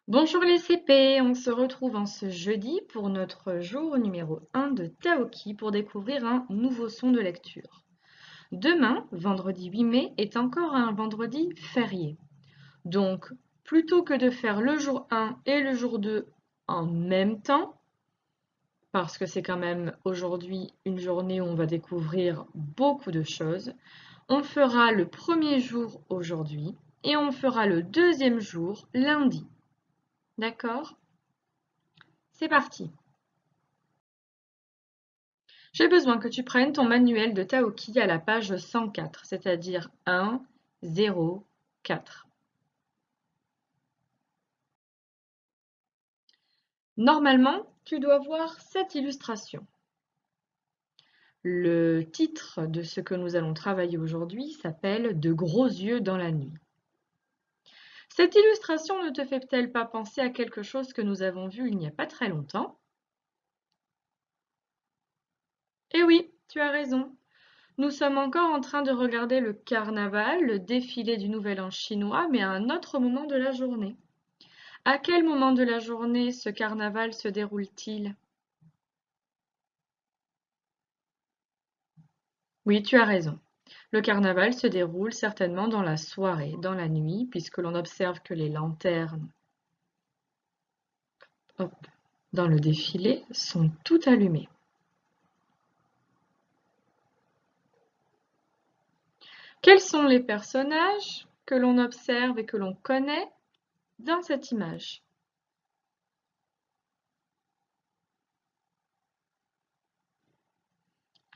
Bonjour les CP, on se retrouve en ce jeudi pour notre jour numéro 1 de Taoki pour découvrir un nouveau son de lecture. Demain, vendredi 8 mai, est encore un vendredi férié. Donc, plutôt que de faire le jour 1 et le jour 2 en même temps, parce que c'est quand même aujourd'hui une journée où on va découvrir beaucoup de choses, on fera le premier jour aujourd'hui et on fera le deuxième jour lundi. D'accord? C'est parti. J'ai besoin que tu prennes ton manuel de Taoki à la page 104, c'est-à-dire 1, 0, 4. Normalement, tu dois voir cette illustration. Le titre de ce que nous allons travailler aujourd'hui s'appelle « De gros yeux dans la nuit ». Cette illustration ne te fait-elle pas penser à quelque chose que nous avons vu il n'y a pas très longtemps? Eh oui, tu as raison. Nous sommes encore en train de regarder le carnaval, le défilé du Nouvel An chinois, mais à un autre moment de la journée. À quel moment de la journée ce carnaval se déroule-t-il? Oui, tu as raison. Le carnaval se déroule certainement dans la soirée, dans la nuit, puisque l'on observe que les lanternes, hop, dans le défilé sont toutes allumées. Quels sont les personnages que l'on observe et que l'on connaît dans cette image?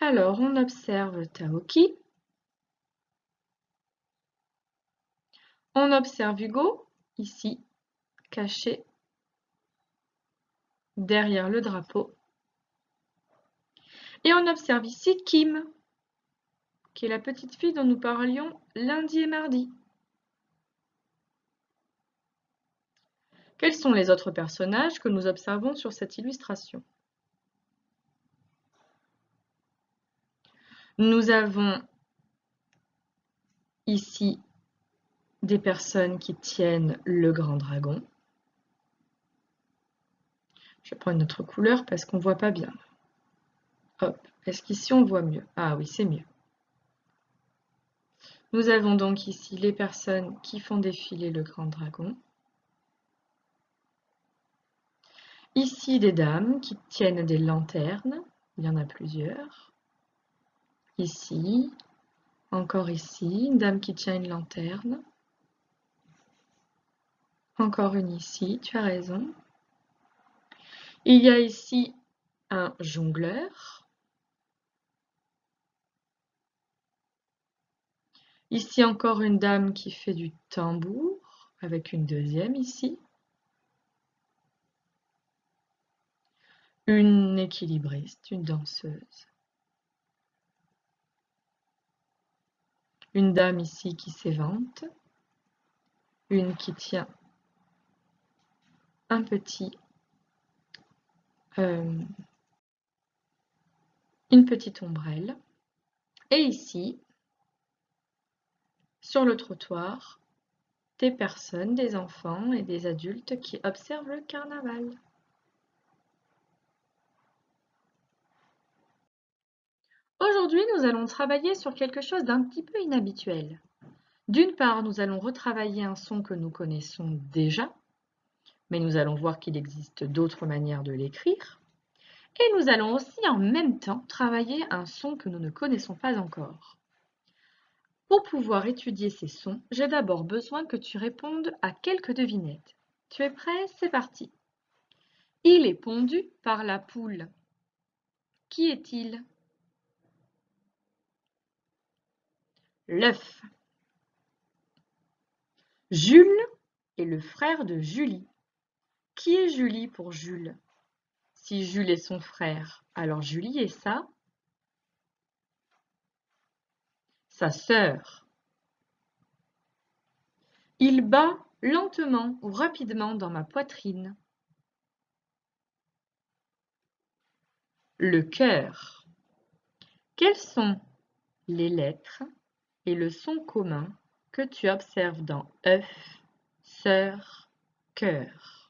Alors, on observe Taoki, on observe Hugo, ici, caché derrière le drapeau, et on observe ici Kim, qui est la petite fille dont nous parlions lundi et mardi. Quels sont les autres personnages que nous observons sur cette illustration? Nous avons ici des personnes qui tiennent le grand dragon. Je prends une autre couleur parce qu'on ne voit pas bien. Hop, est-ce qu'ici on voit mieux? Ah oui, c'est mieux. Nous avons donc ici les personnes qui font défiler le grand dragon. Ici des dames qui tiennent des lanternes, il y en a plusieurs. Ici, encore ici, une dame qui tient une lanterne. Encore une ici, tu as raison. Il y a ici un jongleur. Ici encore une dame qui fait du tambour, avec une deuxième ici. Une équilibriste, une danseuse. Une dame ici qui s'évente. Une qui tient un une petite ombrelle. Et ici, sur le trottoir, des personnes, des enfants et des adultes qui observent le carnaval. Aujourd'hui, nous allons travailler sur quelque chose d'un petit peu inhabituel. D'une part, nous allons retravailler un son que nous connaissons déjà, mais nous allons voir qu'il existe d'autres manières de l'écrire. Et nous allons aussi en même temps travailler un son que nous ne connaissons pas encore. Pour pouvoir étudier ces sons, j'ai d'abord besoin que tu répondes à quelques devinettes. Tu es prêt? C'est parti. Il est pondu par la poule. Qui est-il? L'œuf. Jules est le frère de Julie. Qui est Julie pour Jules? Si Jules est son frère, alors Julie est sa sœur. Il bat lentement ou rapidement dans ma poitrine. Le cœur. Quelles sont les lettres et le son commun que tu observes dans œuf, sœur, cœur?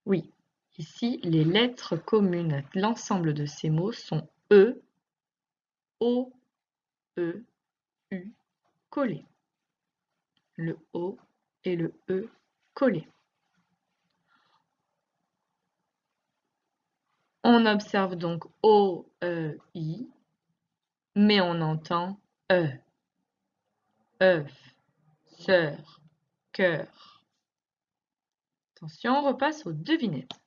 Oui, ici, les lettres communes, l'ensemble de ces mots sont E, O, E, U collés. Le O et le E collés. On observe donc O, E, I, mais on entend E, œuf, sœur, cœur. Attention, on repasse aux devinettes.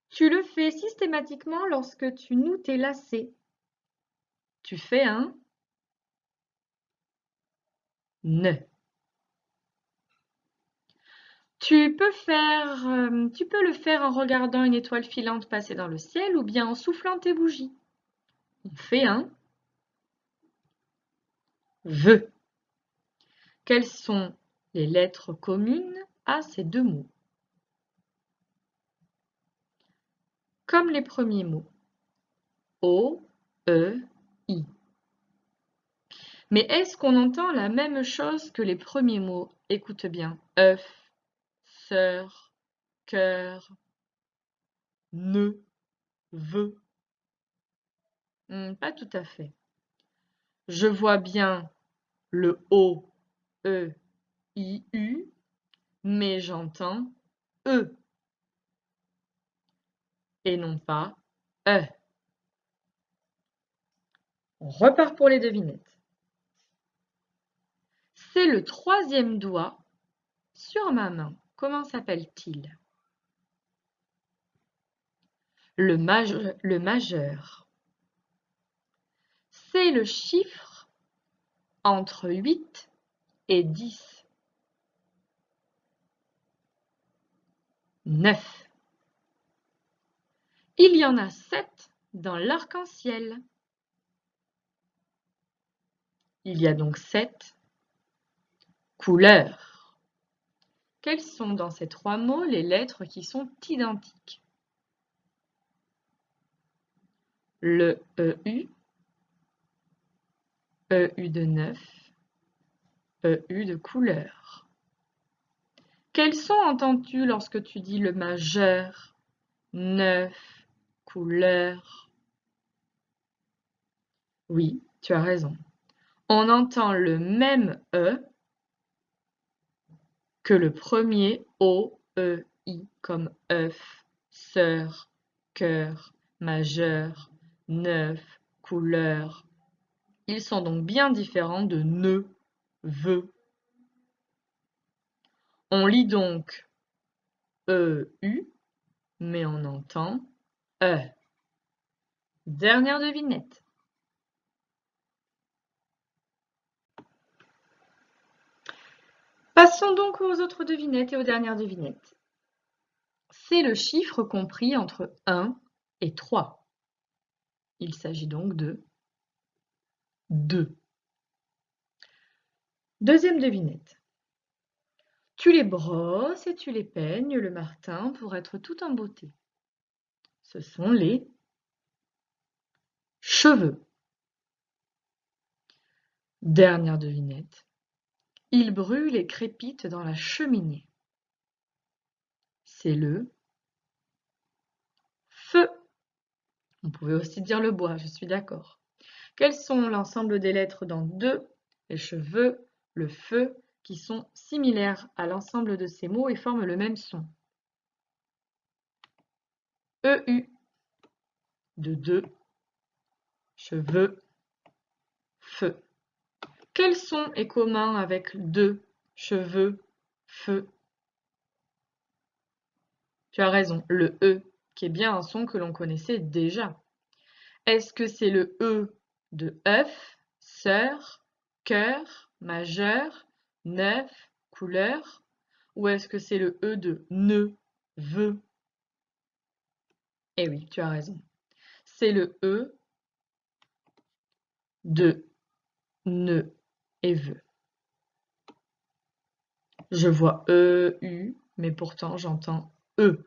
Tu le fais systématiquement lorsque tu noues tes lacets. Tu fais un nœud. Tu peux le faire en regardant une étoile filante passer dans le ciel ou bien en soufflant tes bougies. On fait un vœu. Quelles sont les lettres communes à ces deux mots? Comme les premiers mots. O, E, I. Mais est-ce qu'on entend la même chose que les premiers mots? Écoute bien. œuf, sœur, cœur, nœud, vœu. Pas tout à fait. Je vois bien le O, E, I, U, mais j'entends E et non pas E. On repart pour les devinettes. C'est le troisième doigt sur ma main. Comment s'appelle-t-il? Le majeur. C'est le chiffre entre 8 et 10. 9. Il y en a 7 dans l'arc-en-ciel. Il y a donc 7 couleurs. Quelles sont dans ces trois mots les lettres qui sont identiques? Le EU, EU de 9, EU de couleur. Quels sons entends-tu lorsque tu dis le majeur, 9, couleur? Oui, tu as raison. On entend le même E que le premier O, E, I comme œuf, sœur, cœur, majeur, 9, couleur. Ils sont donc bien différents de ne, veut. On lit donc EU, mais on entend E. Dernière devinette. Passons donc aux autres devinettes et aux dernières devinettes. C'est le chiffre compris entre 1 et 3. Il s'agit donc de 2. Deuxième devinette. Tu les brosses et tu les peignes le matin pour être tout en beauté. Ce sont les cheveux. Dernière devinette. Il brûle et crépite dans la cheminée. C'est le feu. On pouvait aussi dire le bois, je suis d'accord. Quels sont l'ensemble des lettres dans 2, les cheveux, le feu, qui sont similaires à l'ensemble de ces mots et forment le même son? EU de 2, cheveux, feu. Quel son est commun avec 2, cheveux, feu? Tu as raison, le E, qui est bien un son que l'on connaissait déjà. Est-ce que c'est le E de œuf, sœur, cœur, majeur, 9, couleur? Ou est-ce que c'est le E de ne, veut? Eh oui, tu as raison. C'est le E de ne et veut. Je vois E, U, mais pourtant j'entends E.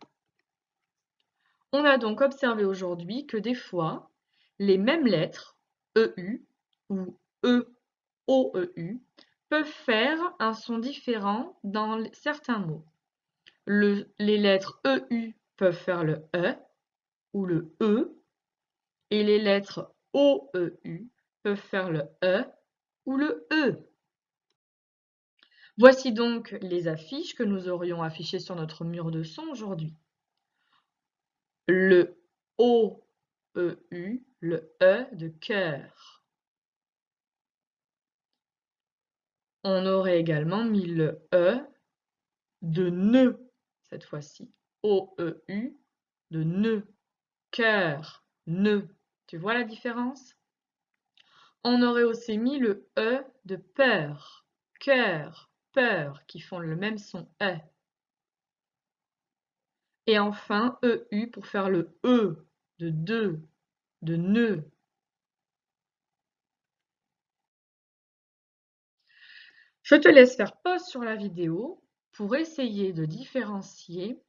On a donc observé aujourd'hui que des fois, les mêmes lettres, EU ou E, OEU, peuvent faire un son différent dans certains mots. les lettres EU peuvent faire le E ou le E, et les lettres OEU peuvent faire le E ou le E. Voici donc les affiches que nous aurions affichées sur notre mur de son aujourd'hui. Le OEU, le E de cœur. On aurait également mis le E de nœud, cette fois-ci. OEU de nœud, cœur, nœud. Tu vois la différence? On aurait aussi mis le E de peur, cœur, peur, qui font le même son E. Et enfin, EU pour faire le E de deux, de nœud. Je te laisse faire pause sur la vidéo pour essayer de différencier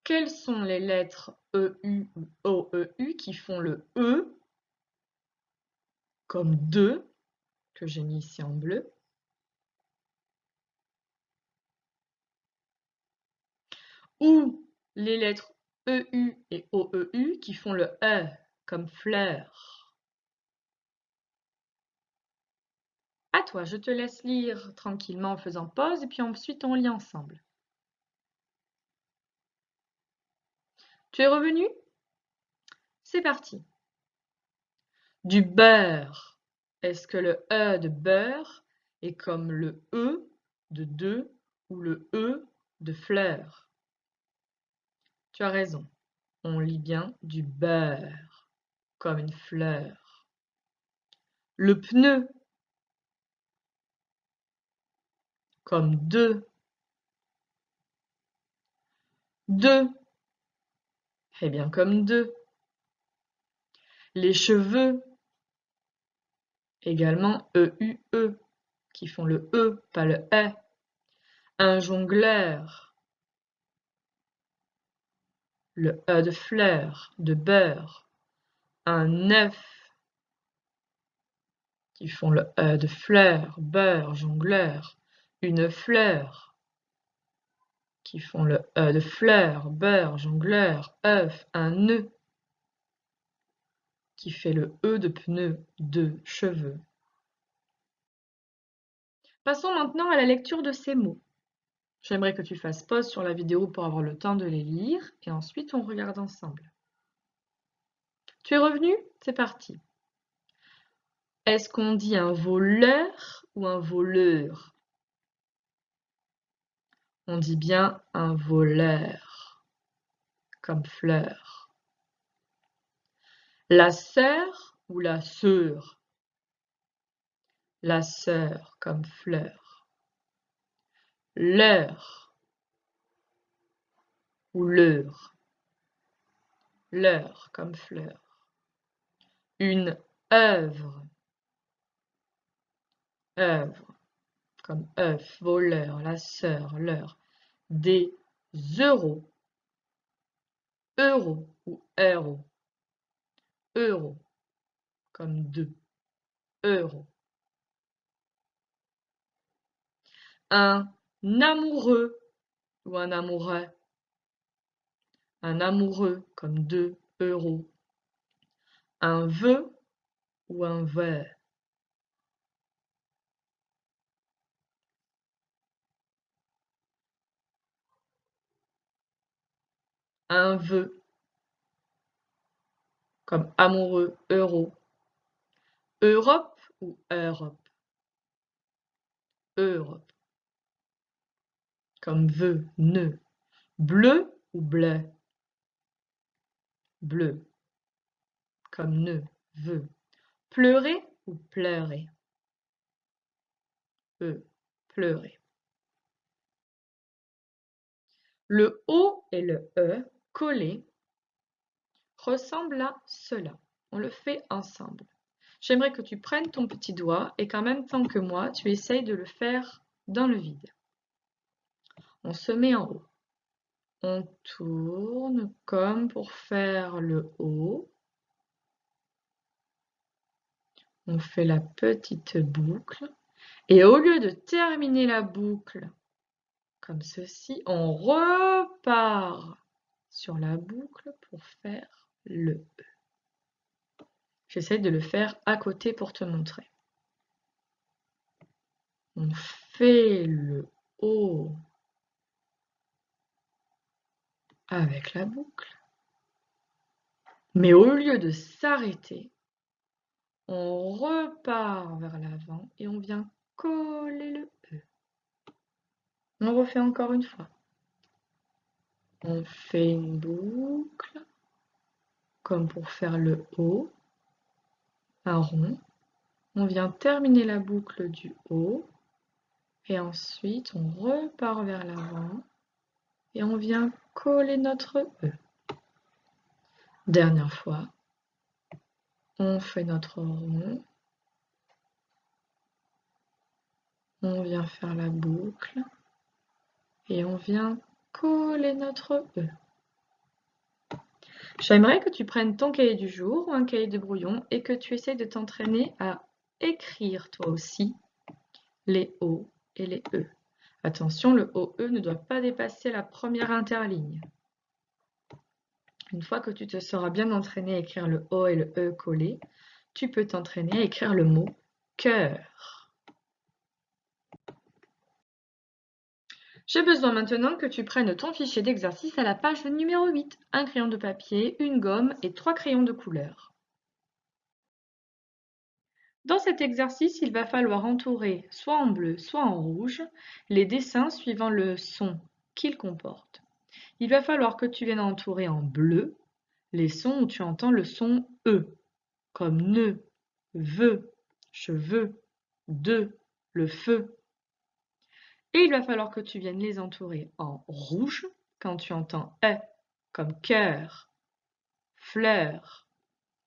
quelles sont les lettres EU ou OEU qui font le E, comme deux, que j'ai mis ici en bleu, ou les lettres EU et OEU qui font le E, comme fleur. À toi, je te laisse lire tranquillement en faisant pause et puis ensuite on lit ensemble. Tu es revenu? C'est parti. Du beurre. Est-ce que le E de beurre est comme le E de deux ou le E de fleur? Tu as raison. On lit bien du beurre, comme une fleur. Le pneu, comme deux. Deux, eh bien comme deux. Les cheveux, également E-U-E, qui font le E, pas le E. Un jongleur, le E de fleur, de beurre. Un œuf, qui font le E de fleur, beurre, jongleur. Une fleur, qui font le E de fleur, beurre, jongleur, œuf. Un nœud, qui fait le E de pneu, de cheveux. Passons maintenant à la lecture de ces mots. J'aimerais que tu fasses pause sur la vidéo pour avoir le temps de les lire et ensuite on regarde ensemble. Tu es revenu? C'est parti. Est-ce qu'on dit un voleur ou un voleur? On dit bien un voleur, comme fleur. La sœur ou la sœur? La sœur, comme fleur. L'heure ou l'heure? L'heure, comme fleur. Une œuvre. Œuvre, comme œuf, voleur, la sœur, l'heure. Des euros. Euro ou héros. Euro, comme deux. Euro. Un amoureux ou un amoureux. Un amoureux, comme 2 euros. Un vœu ou un vœu. Un vœu, comme amoureux, euro. Europe ou Europe. Europe, comme vœu, nœud. Bleu ou bleu. Bleu, comme nœud, vœu. Pleurer ou pleurer. Pleurer. Le O et le E collés ressemblent à cela. On le fait ensemble. J'aimerais que tu prennes ton petit doigt et qu'en même temps que moi, tu essayes de le faire dans le vide. On se met en haut. On tourne comme pour faire le O. On fait la petite boucle. Et au lieu de terminer la boucle comme ceci. On repart sur la boucle pour faire le E. J'essaie de le faire à côté pour te montrer. On fait le O avec la boucle. Mais au lieu de s'arrêter, on repart vers l'avant et on vient coller le E. On refait encore une fois. On fait une boucle, comme pour faire le O, un rond. On vient terminer la boucle du haut et ensuite on repart vers l'avant et on vient coller notre E. Dernière fois, on fait notre rond, on vient faire la boucle et on vient coller notre E. J'aimerais que tu prennes ton cahier du jour ou un cahier de brouillon et que tu essaies de t'entraîner à écrire toi aussi les O et les E. Attention, le OE ne doit pas dépasser la première interligne. Une fois que tu te seras bien entraîné à écrire le O et le E collés, tu peux t'entraîner à écrire le mot cœur. J'ai besoin maintenant que tu prennes ton fichier d'exercice à la page numéro 8, un crayon de papier, une gomme et 3 crayons de couleur. Dans cet exercice, il va falloir entourer, soit en bleu, soit en rouge, les dessins suivant le son qu'ils comportent. Il va falloir que tu viennes entourer en bleu les sons où tu entends le son E, comme nœud, veux, cheveux, de, le feu. Et il va falloir que tu viennes les entourer en rouge quand tu entends comme cœur, fleur,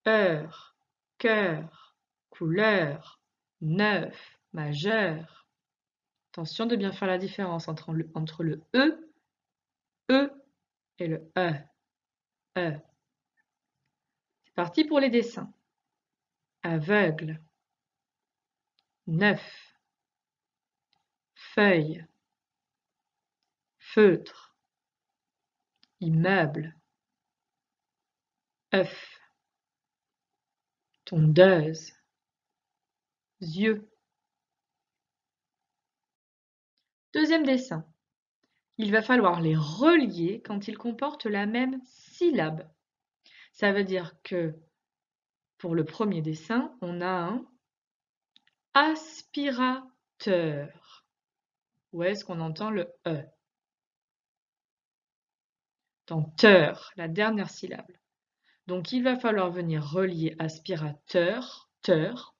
heure, cœur, couleur, neuf, majeur. Attention de bien faire la différence entre le E et le E. C'est parti pour les dessins. Aveugle, neuf, feuille, feutre, immeuble, œuf, tondeuse, yeux. Deuxième dessin. Il va falloir les relier quand ils comportent la même syllabe. Ça veut dire que pour le premier dessin, on a un aspirateur. Où est-ce qu'on entend le E? Dans teur, la dernière syllabe. Donc il va falloir venir relier aspirateur, teur,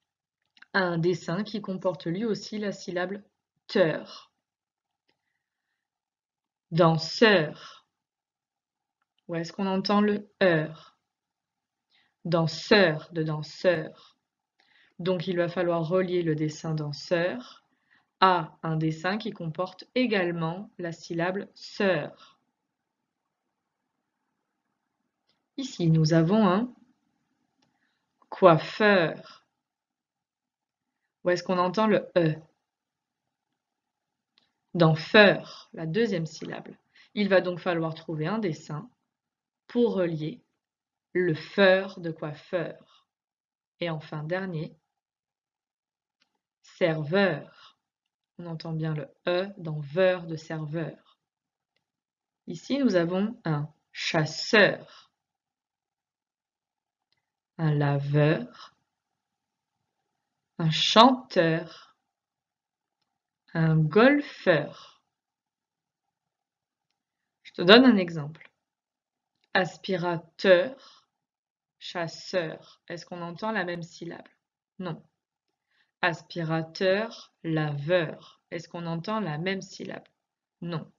à un dessin qui comporte lui aussi la syllabe teur. Danseur. Où est-ce qu'on entend le heure? Danseur de danseur. Donc il va falloir relier le dessin danseur à un dessin qui comporte également la syllabe sœur. Ici, nous avons un coiffeur. Où est-ce qu'on entend le E? Dans feur, la deuxième syllabe. Il va donc falloir trouver un dessin pour relier le feur de coiffeur. Et enfin, dernier, serveur. On entend bien le E dans veur de serveur. Ici, nous avons un chasseur, un laveur, un chanteur, un golfeur. Je te donne un exemple. Aspirateur, chasseur. Est-ce qu'on entend la même syllabe? Non. Aspirateur, laveur. Est-ce qu'on entend la même syllabe? Non.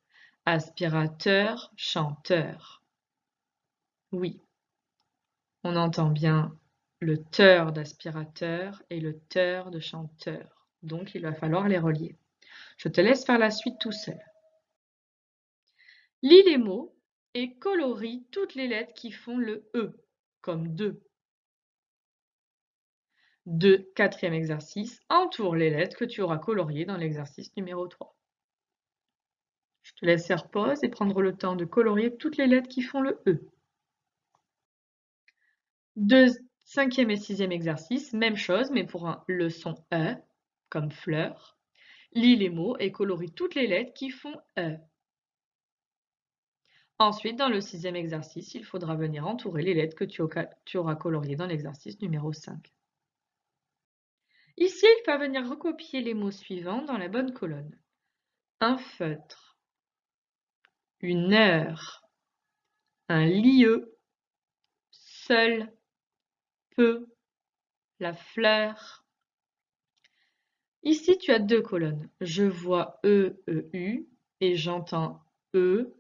Aspirateur, chanteur. Oui. On entend bien le teur d'aspirateur et le teur de chanteur. Donc, il va falloir les relier. Je te laisse faire la suite tout seul. Lis les mots et colorie toutes les lettres qui font le E, comme deux. Quatrième exercice, entoure les lettres que tu auras coloriées dans l'exercice numéro 3. Je Je te laisse faire pause et prendre le temps de colorier toutes les lettres qui font le E. Cinquième et sixième exercice, même chose, mais pour le son E, comme fleur. Lis les mots et colorie toutes les lettres qui font E. Ensuite, dans le sixième exercice, il faudra venir entourer les lettres que tu auras coloriées dans l'exercice numéro 5. Ici, il va venir recopier les mots suivants dans la bonne colonne. Un feutre, une heure, un lieu, seul, peu, la fleur. Ici, tu as deux colonnes. Je vois E, E, U et j'entends E,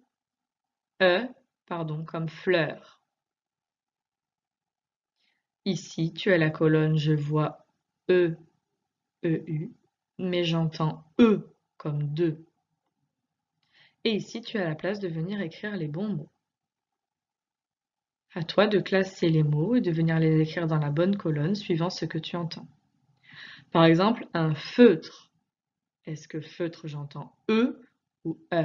comme fleur. Ici, tu as la colonne je vois E, E, U, mais j'entends E comme deux. Et ici, tu as la place de venir écrire les bons mots. À toi de classer les mots et de venir les écrire dans la bonne colonne suivant ce que tu entends. Par exemple, un feutre. Est-ce que feutre, j'entends E ou E?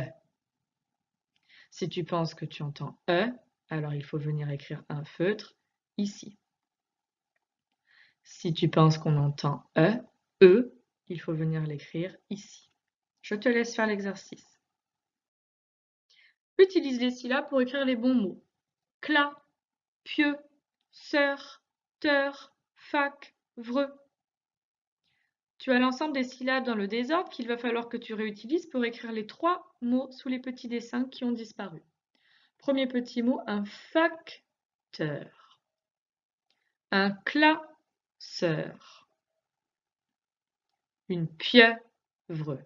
Si tu penses que tu entends E, alors il faut venir écrire un feutre ici. Si tu penses qu'on entend E, il faut venir l'écrire ici. Je te laisse faire l'exercice. Utilise les syllabes pour écrire les bons mots. Clat, pieux, sœur, teur, fac, vreux. Tu as l'ensemble des syllabes dans le désordre qu'il va falloir que tu réutilises pour écrire les trois mots sous les petits dessins qui ont disparu. Premier petit mot, un facteur. Un classeur. Une pieuvre.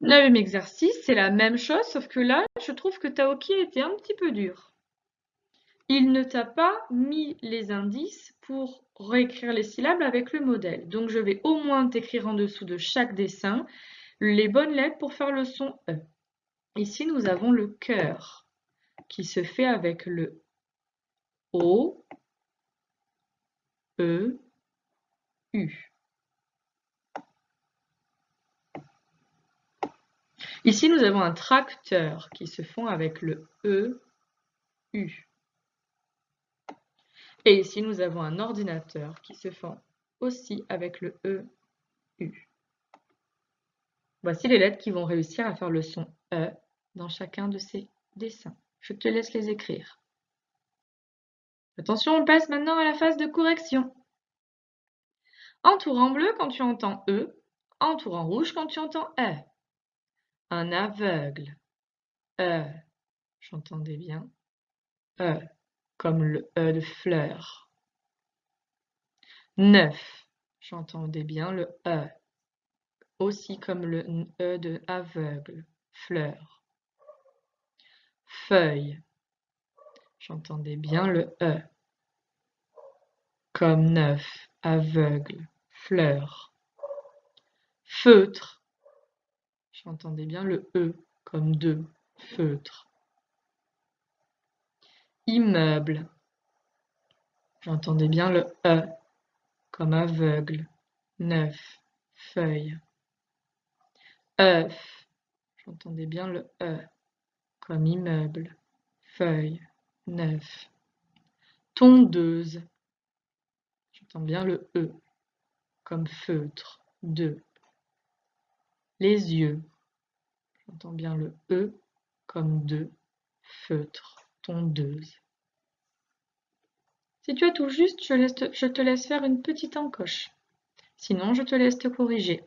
9e exercice, c'est la même chose, sauf que là, je trouve que Taoki a été un petit peu dur. Il ne t'a pas mis les indices pour réécrire les syllabes avec le modèle. Donc, je vais au moins t'écrire en dessous de chaque dessin les bonnes lettres pour faire le son E. Ici, nous avons le cœur qui se fait avec le O, E, U. Ici, nous avons un tracteur qui se font avec le E, U. Et ici, nous avons un ordinateur qui se font aussi avec le E, U. Voici les lettres qui vont réussir à faire le son E dans chacun de ces dessins. Je te laisse les écrire. Attention, on passe maintenant à la phase de correction. Entoure en bleu quand tu entends E, entoure en rouge quand tu entends E. Un aveugle, E, j'entendais bien, E, comme le E de fleur. 9, j'entendais bien le E, aussi comme le E de aveugle, fleur. Feuille, j'entendais bien le E, comme 9, aveugle, fleur. Feutre, j'entendais bien le E, comme 2, feutre. Immeuble, j'entendais bien le E, comme aveugle, 9, feuille. œuf, j'entendais bien le E, comme immeuble, feuille, 9. Tondeuse, j'entends bien le E, comme feutre, 2. Les yeux, j'entends bien le E, comme 2, feutre, tondeuse. Si tu as tout juste, je te laisse faire une petite encoche. Sinon, je te laisse te corriger.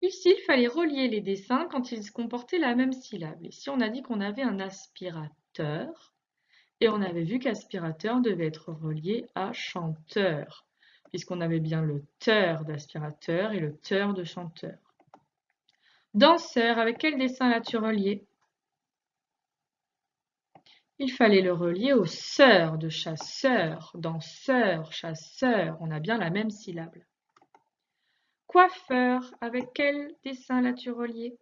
Ici, il fallait relier les dessins quand ils comportaient la même syllabe. Ici, on a dit qu'on avait un aspirateur et on avait vu qu'aspirateur devait être relié à chanteur, puisqu'on avait bien le teur d'aspirateur et le teur de chanteur. Danseur, avec quel dessin l'as-tu relié? Il fallait le relier au seur de chasseur, danseur, chasseur, on a bien la même syllabe. Coiffeur, avec quel dessin l'as-tu relié?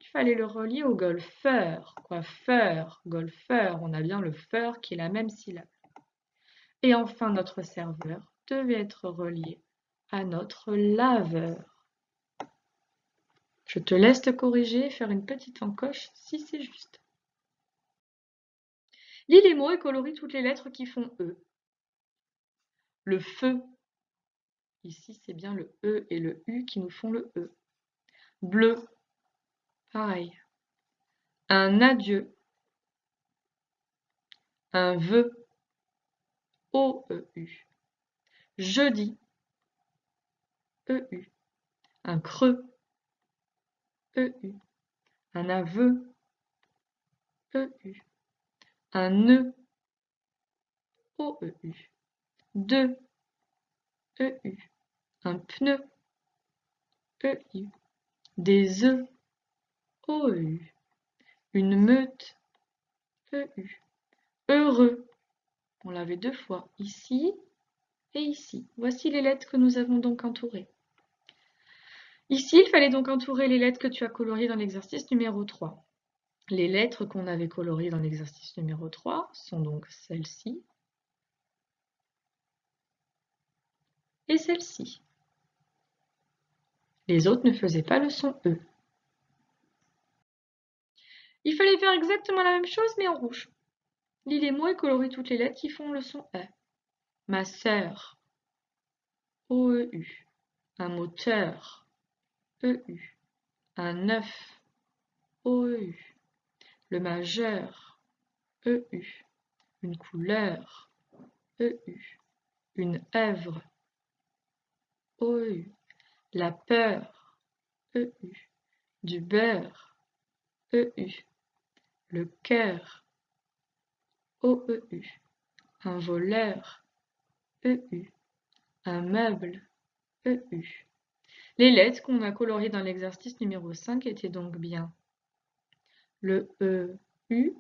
Il fallait le relier au golfeur, coiffeur, golfeur, on a bien le feur qui est la même syllabe. Et enfin, notre serveur devait être relié à notre laveur. Je te laisse te corriger et faire une petite encoche si c'est juste. Lis les mots et colorie toutes les lettres qui font E. Le feu. Ici, c'est bien le E et le U qui nous font le E. Bleu. Pareil. Un adieu. Un vœu. O-E-U. Jeudi. E-U. Un creux. E-U. Un aveu. E-U. Un nœud. O-E-U. Deux. E-U. Un pneu. E-U. Des œufs. O-E-U. Une meute. E-U. Heureux. On l'avait deux fois, ici et ici. Voici les lettres que nous avons donc entourées. Ici, il fallait donc entourer les lettres que tu as coloriées dans l'exercice numéro 3. Les lettres qu'on avait coloriées dans l'exercice numéro 3 sont donc celles-ci et celles-ci. Les autres ne faisaient pas le son E. Il fallait faire exactement la même chose mais en rouge. Lis les mots et colorie toutes les lettres qui font le son E. Ma sœur. O-E-U. Un moteur. E-U. Un œuf. O-E-U. Le majeur. E-U. Une couleur. E-U. Une œuvre. O-E-U. La peur. E-U. Du beurre. E-U. Le cœur. O-E-U. Un voleur. E-U. Un meuble. E-U. Les lettres qu'on a coloriées dans l'exercice numéro 5 étaient donc bien le E-U,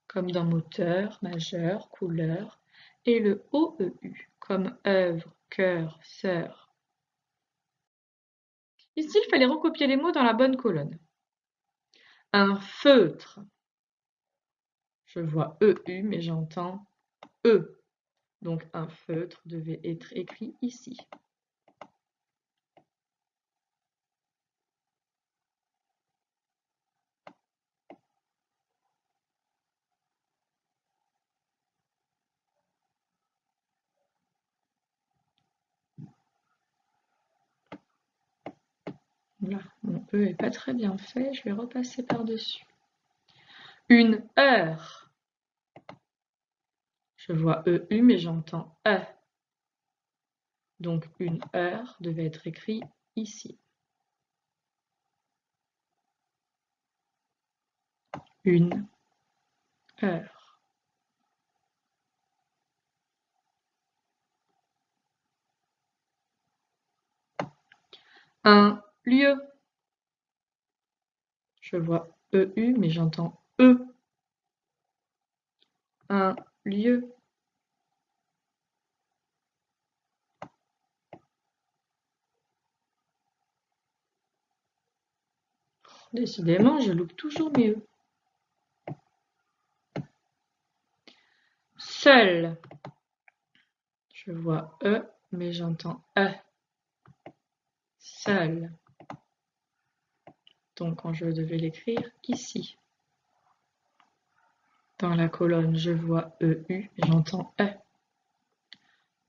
comme dans moteur, majeur, couleur, et le O-E-U, comme œuvre, cœur, sœur. Ici, il fallait recopier les mots dans la bonne colonne. Un feutre. Je vois E-U, mais j'entends E. Donc un feutre devait être écrit ici. Là, mon E n'est pas très bien fait, je vais repasser par-dessus. Une heure. Je vois EU, mais j'entends E. Donc une heure devait être écrit ici. Une heure. Un lieu. Je vois EU, mais j'entends E. Un lieu. Décidément, je loupe toujours mes E. Seul. Je vois E, mais j'entends E. Seul. Donc quand je devais l'écrire ici. Dans la colonne, je vois EU, j'entends E.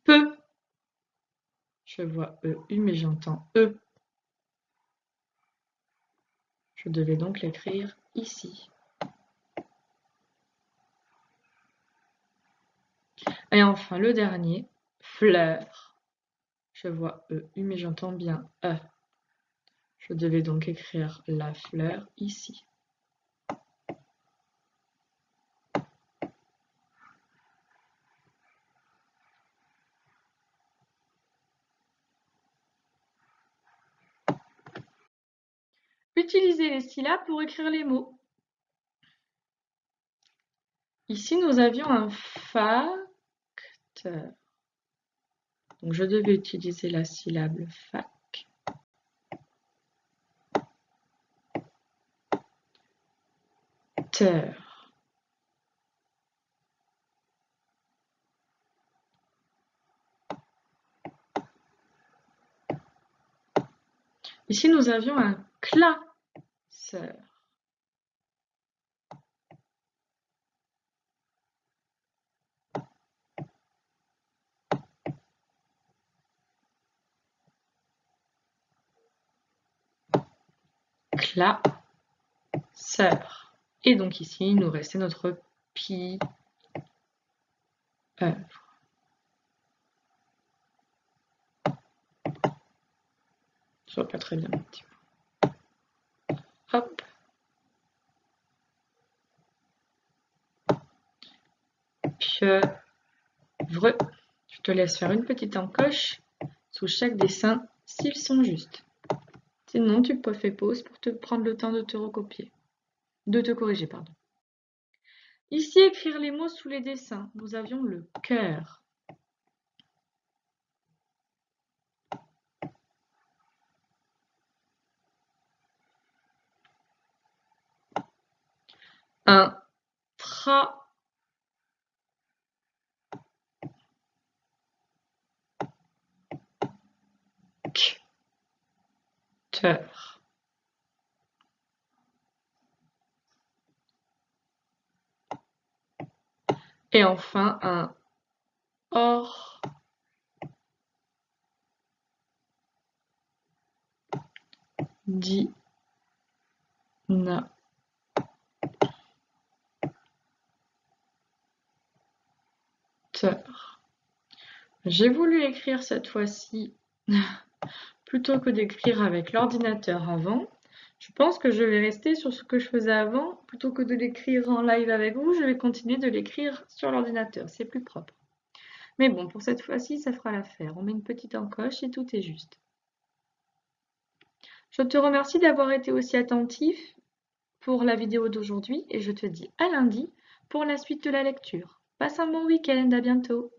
Peu. Je vois EU, mais j'entends E. Je devais donc l'écrire ici. Et enfin, le dernier, fleur. Je vois EU, mais j'entends bien E. Je devais donc écrire la fleur ici. Utilisez les syllabes pour écrire les mots. Ici, nous avions un facteur. Donc, je devais utiliser la syllabe fac. Teur. Ici, nous avions un classeur. Classeur. Et donc ici, il nous restait notre pi œuvre. Je vois pas très bien mon petit mot. Hop. Pieuvre. Je te laisse faire une petite encoche sous chaque dessin s'ils sont justes. Sinon, tu peux faire pause pour te prendre le temps de te recopier. De te corriger, pardon. Ici, écrire les mots sous les dessins. Nous avions le cœur. Un tracteur. Et enfin, un ordinateur. J'ai voulu écrire cette fois-ci plutôt que d'écrire avec l'ordinateur avant. Je pense que je vais rester sur ce que je faisais avant. Plutôt que de l'écrire en live avec vous, je vais continuer de l'écrire sur l'ordinateur. C'est plus propre. Mais bon, pour cette fois-ci, ça fera l'affaire. On met une petite encoche et tout est juste. Je te remercie d'avoir été aussi attentif pour la vidéo d'aujourd'hui et je te dis à lundi pour la suite de la lecture. Passe un bon week-end, à bientôt.